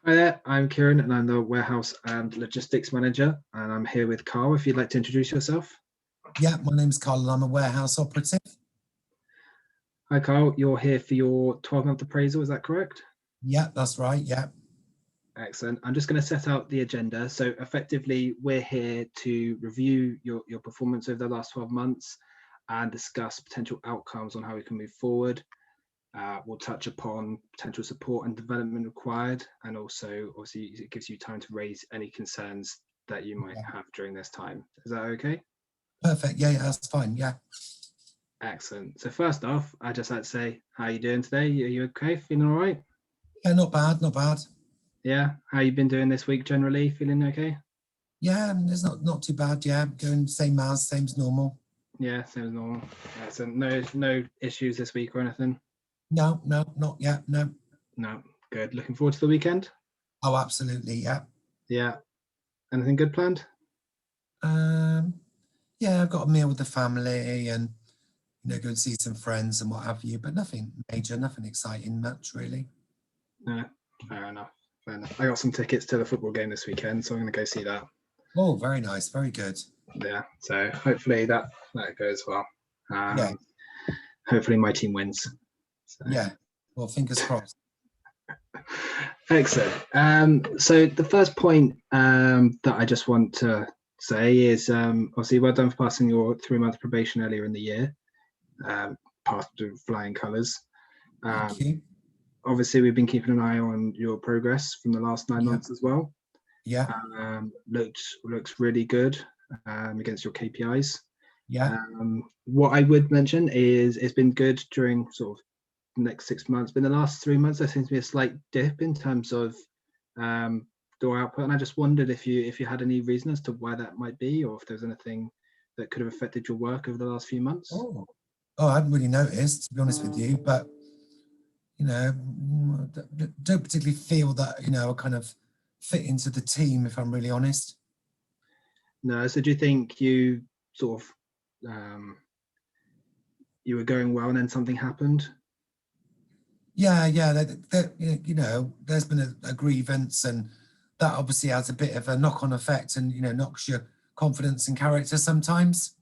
Hi there, I'm Kieran and I'm the warehouse and logistics manager, and I'm here with Carl. If you'd like to introduce yourself. Yeah, my name's Carl and I'm a warehouse operative. Hi Carl, you're here for your 12-month appraisal, is that correct? Yeah, that's right. Yeah. Excellent. I'm just going to set out the agenda. So effectively, we're here to review your performance over the last 12 months and discuss potential outcomes on how we can move forward. We'll touch upon potential support and development required, and also obviously it gives you time to raise any concerns that you might have during this time. Is that okay? Perfect. Yeah, that's fine. Yeah. Excellent. So first off, I just like to say, how are you doing today? Are you okay? Feeling all right? Yeah, not bad, not bad. Yeah. How you been doing this week generally? Feeling okay? Yeah, it's not too bad. Yeah, going same as normal. Yeah, same as normal. Yeah, so no issues this week or anything? No, not yet. No. No. Good. Looking forward to the weekend? Oh, absolutely. Yeah. Yeah. Anything good planned? Um, yeah, I've got a meal with the family and go and see some friends and what have you, but nothing major, nothing exciting much really. No. Fair enough. Fair enough. I got some tickets to the football game this weekend, so I'm going to go see that. Oh, very nice, very good. Yeah. So hopefully that goes well. Yeah. Hopefully my team wins. So. Yeah. Well, fingers crossed. Excellent. So the first point that I just want to say is obviously well done for passing your 3-month probation earlier in the year. Passed with flying colours. Thank you. Obviously, we've been keeping an eye on your progress from the last 9 months as well. Yeah. Looks really good against your KPIs. Yeah. What I would mention is it's been good during sort of the next 6 months, but in the last 3 months there seems to be a slight dip in terms of door output, and I just wondered if you had any reason as to why that might be, or if there's anything that could have affected your work over the last few months. Oh, I hadn't really noticed, to be honest with you, but don't particularly feel that I kind of fit into the team, if I'm really honest. No, so do you think you sort of you were going well and then something happened? Yeah, there's been a grievance, and that obviously has a bit of a knock-on effect, and knocks your confidence and character sometimes.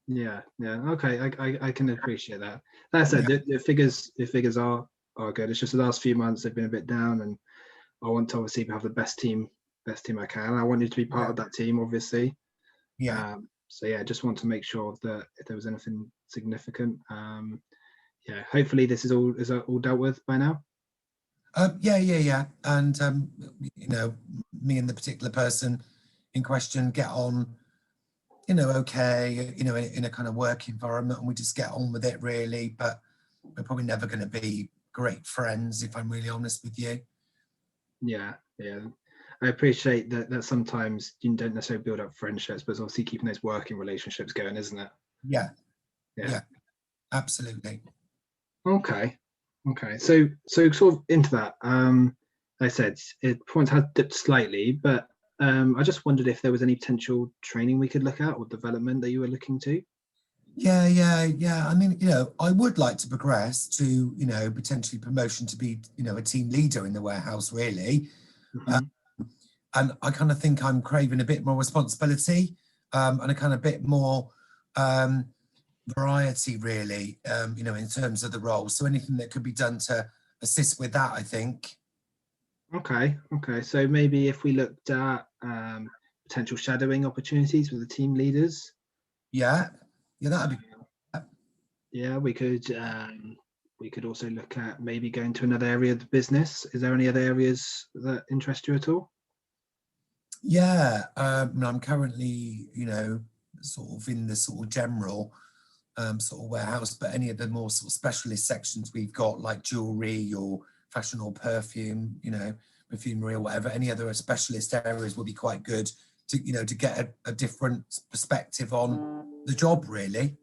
Yeah, okay, I can appreciate that. That said, the figures are good. It's just the last few months they've been a bit down, and I want to obviously have the best team I can. I want you to be part of that team, obviously. Yeah. So yeah, just want to make sure that if there was anything significant, yeah, hopefully this is all dealt with by now. Yeah, and me and the particular person in question get on okay, in a kind of work environment, and we just get on with it really, but we're probably never going to be great friends, if I'm really honest with you. Yeah. I appreciate that sometimes you don't necessarily build up friendships, but it's obviously keeping those working relationships going, isn't it? Yeah, absolutely. Okay. So sort of into that, like I said, points has dipped slightly, but I just wondered if there was any potential training we could look at or development that you were looking to. Yeah. I mean, I would like to progress to, potentially promotion to be, a team leader in the warehouse, really. Mm-hmm. And I kind of think I'm craving a bit more responsibility, and a kind of bit more variety, really, in terms of the role. So anything that could be done to assist with that, I think. Okay. So maybe if we looked at potential shadowing opportunities with the team leaders. Yeah, that'd be. Yeah, we could also look at maybe going to another area of the business. Is there any other areas that interest you at all? Yeah, I'm currently, sort of in the sort of general sort of warehouse, but any of the more sort of specialist sections we've got, like jewelry or fashion or perfume, perfumery or whatever, any other specialist areas will be quite good to, to get a different perspective on the job, really.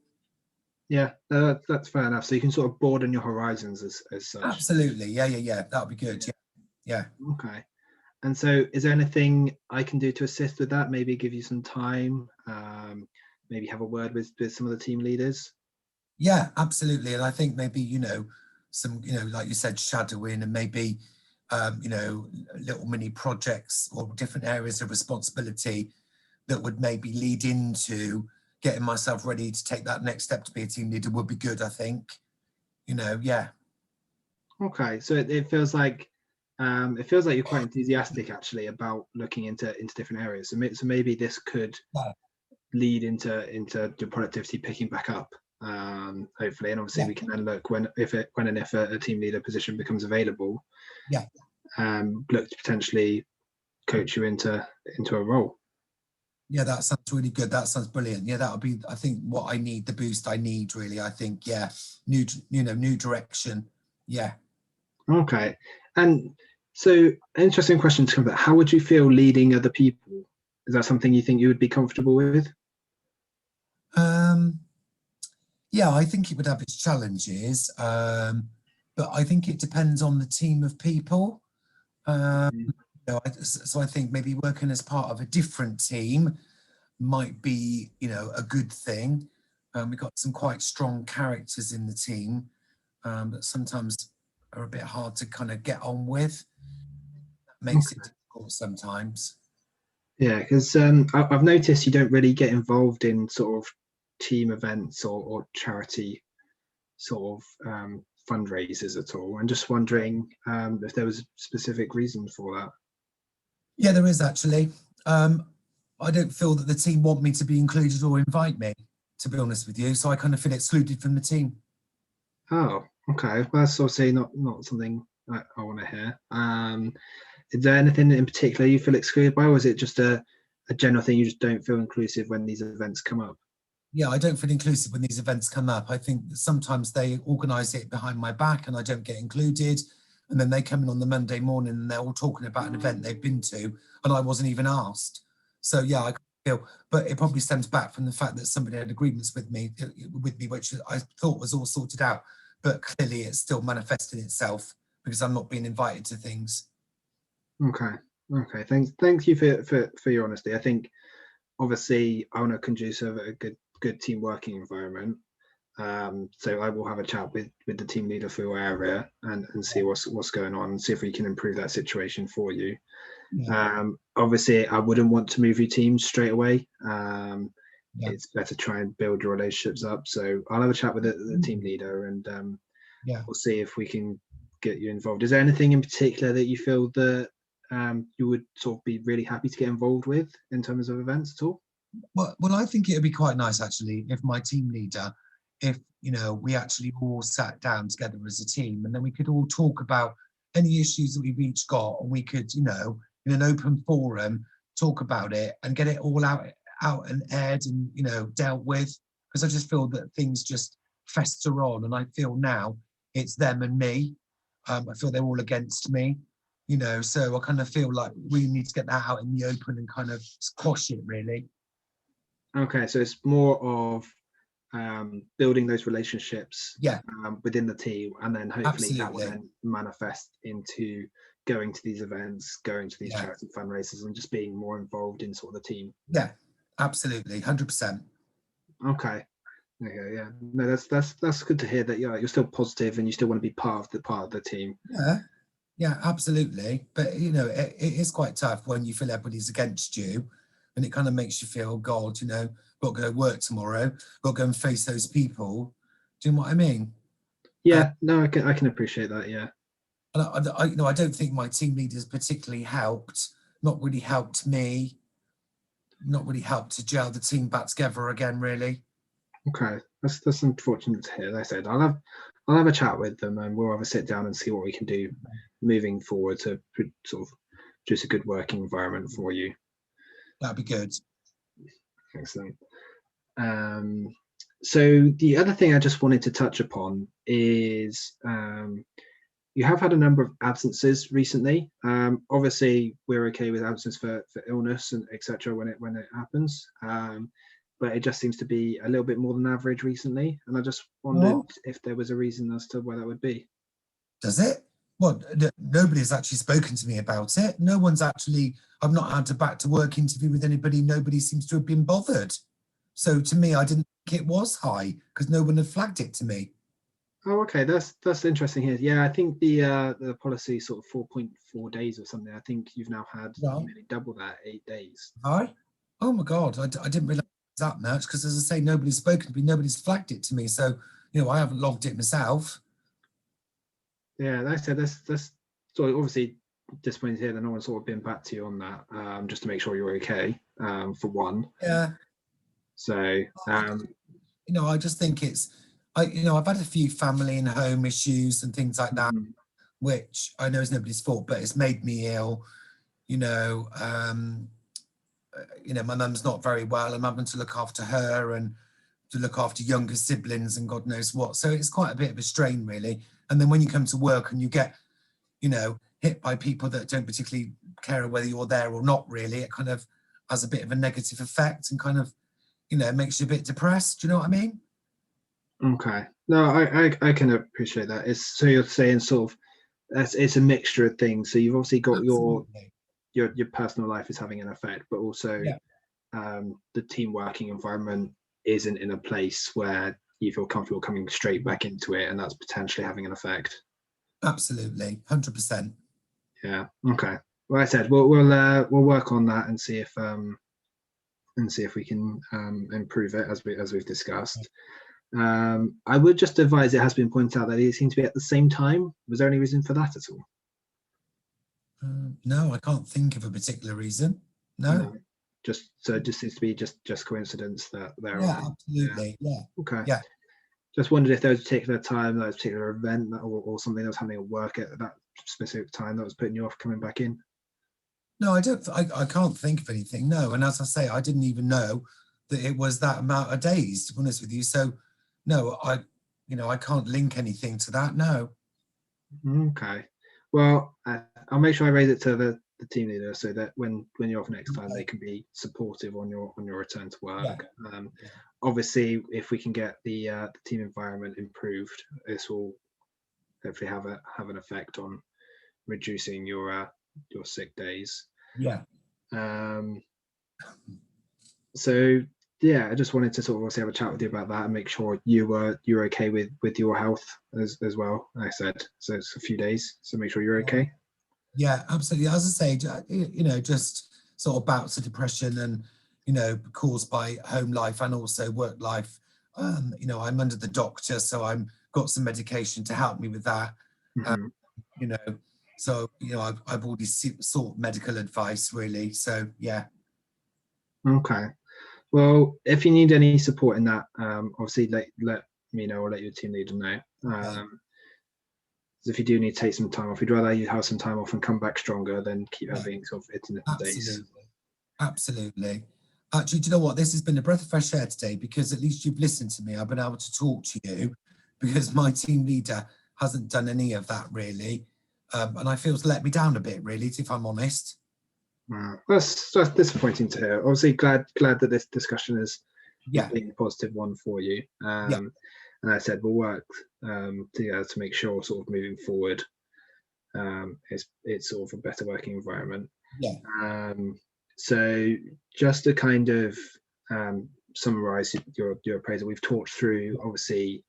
Yeah, that's fair enough. So you can sort of broaden your horizons as such. Absolutely. Yeah. That would be good. Yeah. Okay. And so is there anything I can do to assist with that? Maybe give you some time, maybe have a word with some of the team leaders? Yeah, absolutely. And I think maybe, some, like you said, shadowing, and maybe you know, little mini projects or different areas of responsibility that would maybe lead into getting myself ready to take that next step to be a team leader would be good, I think. You know, yeah. Okay, so it feels like you're quite enthusiastic actually about looking into different areas. So maybe this could Yeah. lead into your productivity picking back up, hopefully. And obviously Yeah. we can then look when and if a team leader position becomes available, Yeah. look to potentially coach you into a role. Yeah, that sounds really good. That sounds brilliant. Yeah, that'll be, I think, what I need, the boost I need, really. I think, yeah, new direction. Yeah. Okay. And so, interesting question to come back. How would you feel leading other people? Is that something you think you would be comfortable with? Um, yeah, I think it would have its challenges, but I think it depends on the team of people. Mhm. You know, so I think maybe working as part of a different team might be, you know, a good thing. We've got some quite strong characters in the team that sometimes are a bit hard to kind of get on with. That makes it Okay. difficult sometimes. Yeah, because I've noticed you don't really get involved in sort of team events or charity sort of fundraisers at all. I'm just wondering if there was a specific reason for that. Yeah, there is actually. I don't feel that the team want me to be included or invite me, to be honest with you. So I kind of feel excluded from the team. Oh, okay. Well, that's obviously not something I want to hear. Is there anything in particular you feel excluded by, or is it just a general thing you just don't feel inclusive when these events come up? Yeah, I don't feel inclusive when these events come up. I think that sometimes they organise it behind my back and I don't get included. And then they come in on the Monday morning and they're all talking about an event they've been to and I wasn't even asked. So yeah, I feel, but it probably stems back from the fact that somebody had agreements with me, which I thought was all sorted out. But clearly it's still manifesting itself because I'm not being invited to things. Okay. Okay. Thank you for your honesty. I think obviously I want to conduce a good team working environment. So I will have a chat with the team leader for your area and see what's going on and see if we can improve that situation for you. Yeah, Obviously, I wouldn't want to move your team straight away. yeah, It's better to try and build your relationships up. So I'll have a chat with the team leader and yeah. we'll see if we can get you involved. Is there anything in particular that you feel that you would sort of be really happy to get involved with in terms of events at all? Well, I think it would be quite nice actually if my team leader, if you know, we actually all sat down together as a team, and then we could all talk about any issues that we've each got, and we could, you know, in an open forum, talk about it and get it all out and aired and you know dealt with. Because I just feel that things just fester on, and I feel now it's them and me. I feel they're all against me. You know, so I kind of feel like we need to get that out in the open and kind of squash it, really. Okay, so it's more of building those relationships Yeah, within the team, and then hopefully that will absolutely. then manifest into going to these events, going to these Yeah, charity fundraisers, and just being more involved in sort of the team. yeah, absolutely, 100%. Okay. Okay, yeah. No, that's good to hear that you're still positive and you still want to be part of the team. Yeah, yeah, absolutely. But you know, it is quite tough when you feel everybody's against you, and it kind of makes you feel, God, you know, got to go to work tomorrow, got to go and face those people. Do you know what I mean? Uh, Yeah, no, I can appreciate that. Yeah. and you know, I don't think my team leaders particularly helped. Not really helped me. Not really helped to gel the team back together again. Really. Okay, that's unfortunate to hear. Like I said, I'll have a chat with them and we'll have a sit down and see what we can do moving forward to sort of just a good working environment for you. That'd be good. Excellent. Um, so the other thing I just wanted to touch upon is you have had a number of absences recently. Obviously, we're okay with absence for illness and etc. when it happens. But it just seems to be a little bit more than average recently, and I just wondered Oh, if there was a reason as to why that would be. does it? Well, nobody's actually spoken to me about it. No one's actually, I've not had a back to work interview with anybody. Nobody seems to have been bothered. So to me, I didn't think it was high because no one had flagged it to me. Oh, okay, that's interesting here. Yeah, I think the policy sort of 4.4 days or something. I think you've now had Right. nearly double that, 8 days. Hi. Oh my God, I didn't realize it was that much because, as I say, nobody's spoken to me, nobody's flagged it to me. So, I haven't logged it myself. Yeah, like I said, that's sort of obviously disappointing to hear that no one's sort of been back to you on that, just to make sure you're okay, for one. Yeah. So, I just think I've had a few family and home issues and things like that, mhm, which I know is nobody's fault, but it's made me ill. You know, um, my mum's not very well. I'm having to look after her and to look after younger siblings and God knows what. So it's quite a bit of a strain, really. And then when you come to work and you get, hit by people that don't particularly care whether you're there or not, really, it kind of has a bit of a negative effect and kind of, makes you a bit depressed. Do you know what I mean? okay. No, I can appreciate that. It's so you're saying sort of it's a mixture of things. So you've obviously got Absolutely. your personal life is having an effect, but also Yeah, the team working environment isn't in a place where you feel comfortable coming straight back into it, and that's potentially having an effect. absolutely. 100%. Yeah. Okay. Well, I said we'll work on that and see if we can improve it as we've discussed. I would just advise it has been pointed out that it seemed to be at the same time. Was there any reason for that at all? No, I can't think of a particular reason. No. No. Just so it just seems to be just coincidence that they're Yeah, on. Yeah. absolutely. Yeah. Okay. Yeah. Just wondered if there was a particular time, that was a particular event, or something that was happening at work at that specific time that was putting you off coming back in. No, I don't. I can't think of anything. No, and as I say, I didn't even know that it was that amount of days. To be honest with you, so no, I can't link anything to that. No. Okay. Well, I'll make sure I raise it to the team leader so that when you're off next time, they Okay. can be supportive on your return to Yeah. work. Yeah. Obviously, if we can get the team environment improved, this will hopefully have an effect on reducing your sick days. Yeah. Um, so yeah, I just wanted to sort of also have a chat with you about that and make sure you're okay with your health as well. Like I said, so it's a few days, so make sure you're okay. Yeah, absolutely. As I say, just sort of bouts of depression and, caused by home life and also work life. I'm under the doctor, so I'm got some medication to help me with that. Um, Hmm. you know, so, I've already sought medical advice really. So yeah, Okay. Well, if you need any support in that, obviously let me know or let your team leader know. okay. 'Cause if you do need to take some time off, we'd rather you have some time off and come back stronger than keep Yeah, having sort of intermittent days. absolutely. Absolutely. Actually, do you know what? This has been a breath of fresh air today because at least you've listened to me. I've been able to talk to you because my team leader hasn't done any of that really. And I feel it's let me down a bit, really, if I'm honest. That's disappointing to hear. Obviously, glad that this discussion has Yeah, been a positive one for you. yeah, And I said we'll work together to make sure, sort of moving forward, it's sort of a better working environment. yeah, Um, so just to kind of summarize your appraisal, we've talked through obviously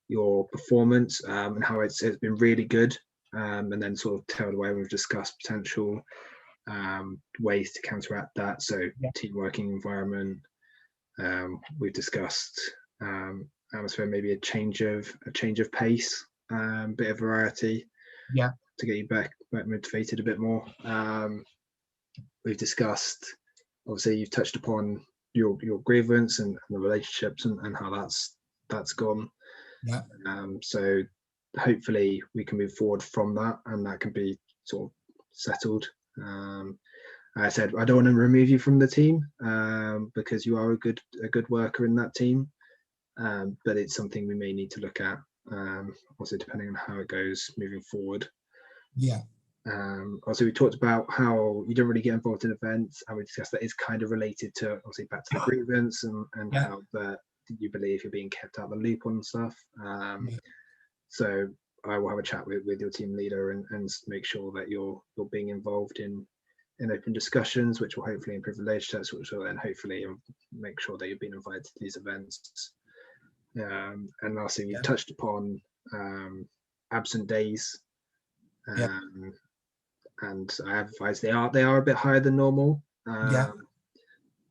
your performance and how it's been really good, and then sort of tailed away. We've discussed potential ways to counteract that. So yeah, team working environment. We've discussed atmosphere, maybe a change of pace, bit of variety yeah, to get you back motivated a bit more. We've discussed, obviously you've touched upon your grievance and the relationships and how that's gone. yeah, So hopefully we can move forward from that and that can be sort of settled. I said I don't want to remove you from the team because you are a good worker in that team, but it's something we may need to look at, also depending on how it goes moving forward. yeah, Also, we talked about how you don't really get involved in events, and we discussed that is kind of related to obviously back to the grievance and yeah, how that you believe you're being kept out of the loop on stuff. yeah, So I will have a chat with your team leader and make sure that you're being involved in open discussions, which will hopefully improve relationships, which will then hopefully make sure that you're being invited to these events. And lastly, we yeah, touched upon absent days, Yeah. and I have advised they are a bit higher than normal. Yeah.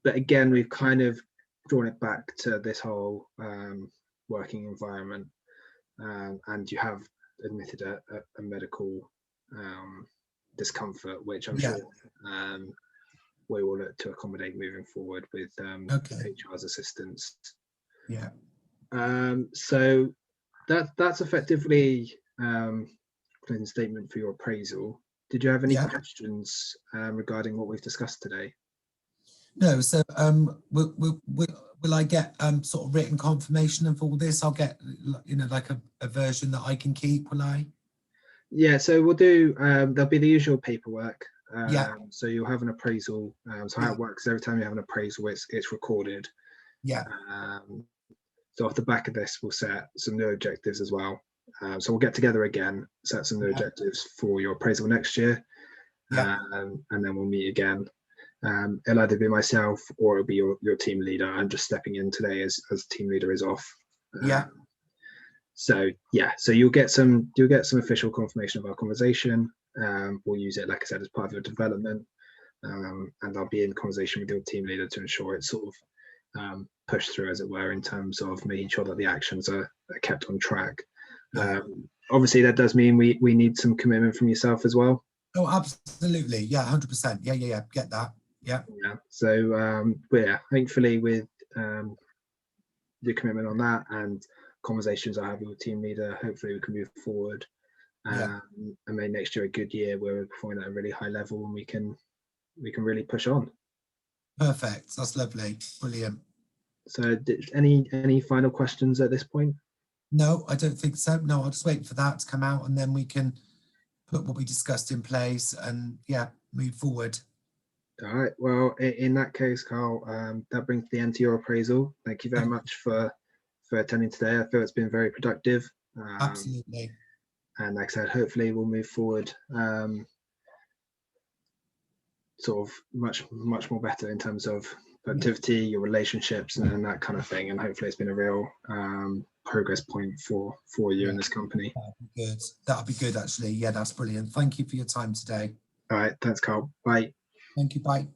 But again, we've kind of drawn it back to this whole working environment, and you have admitted a medical discomfort, which I'm Yeah. sure we will look to accommodate moving forward with Okay. HR's assistance. Yeah. So that's effectively closing statement for your appraisal. Did you have any Yeah. questions regarding what we've discussed today? No. So will I get sort of written confirmation of all this? I'll get, you know, like a version that I can keep, will I? Yeah, so we'll do, there'll be the usual paperwork. Yeah. So you'll have an appraisal. So how Yeah. it works, every time you have an appraisal, it's recorded. Yeah. So off the back of this, we'll set some new objectives as well. So we'll get together again, set some new Yeah. objectives for your appraisal next year, Yeah. and then we'll meet again. It'll either be myself or it'll be your team leader. I'm just stepping in today as team leader is off. Yeah. So yeah, so you'll get some official confirmation of our conversation. We'll use it, like I said, as part of your development, and I'll be in conversation with your team leader to ensure it's sort of pushed through, as it were, in terms of making sure that the actions are kept on track. Yeah. Obviously, that does mean we need some commitment from yourself as well. Oh, absolutely. Yeah, 100%. Yeah, yeah, yeah. Get that. Yeah. Yeah. So yeah, thankfully with your commitment on that and conversations I have with your team leader, hopefully we can move forward Yeah. and make next year a good year where we're performing at a really high level and we can really push on. Perfect. That's lovely. Brilliant. So any final questions at this point? No, I don't think so. No, I'll just wait for that to come out and then we can put what we discussed in place and yeah, move forward. All right. Well, in that case, Carl, that brings the end to your appraisal. Thank you very much for attending today. I feel it's been very productive. Absolutely. And like I said, hopefully we'll move forward sort of much more better in terms of productivity, your relationships, and that kind of thing. And hopefully it's been a real progress point for you in this company. That'll be good. That'll be good, actually. Yeah, that's brilliant. Thank you for your time today. All right. Thanks, Carl. Bye. Thank you. Bye.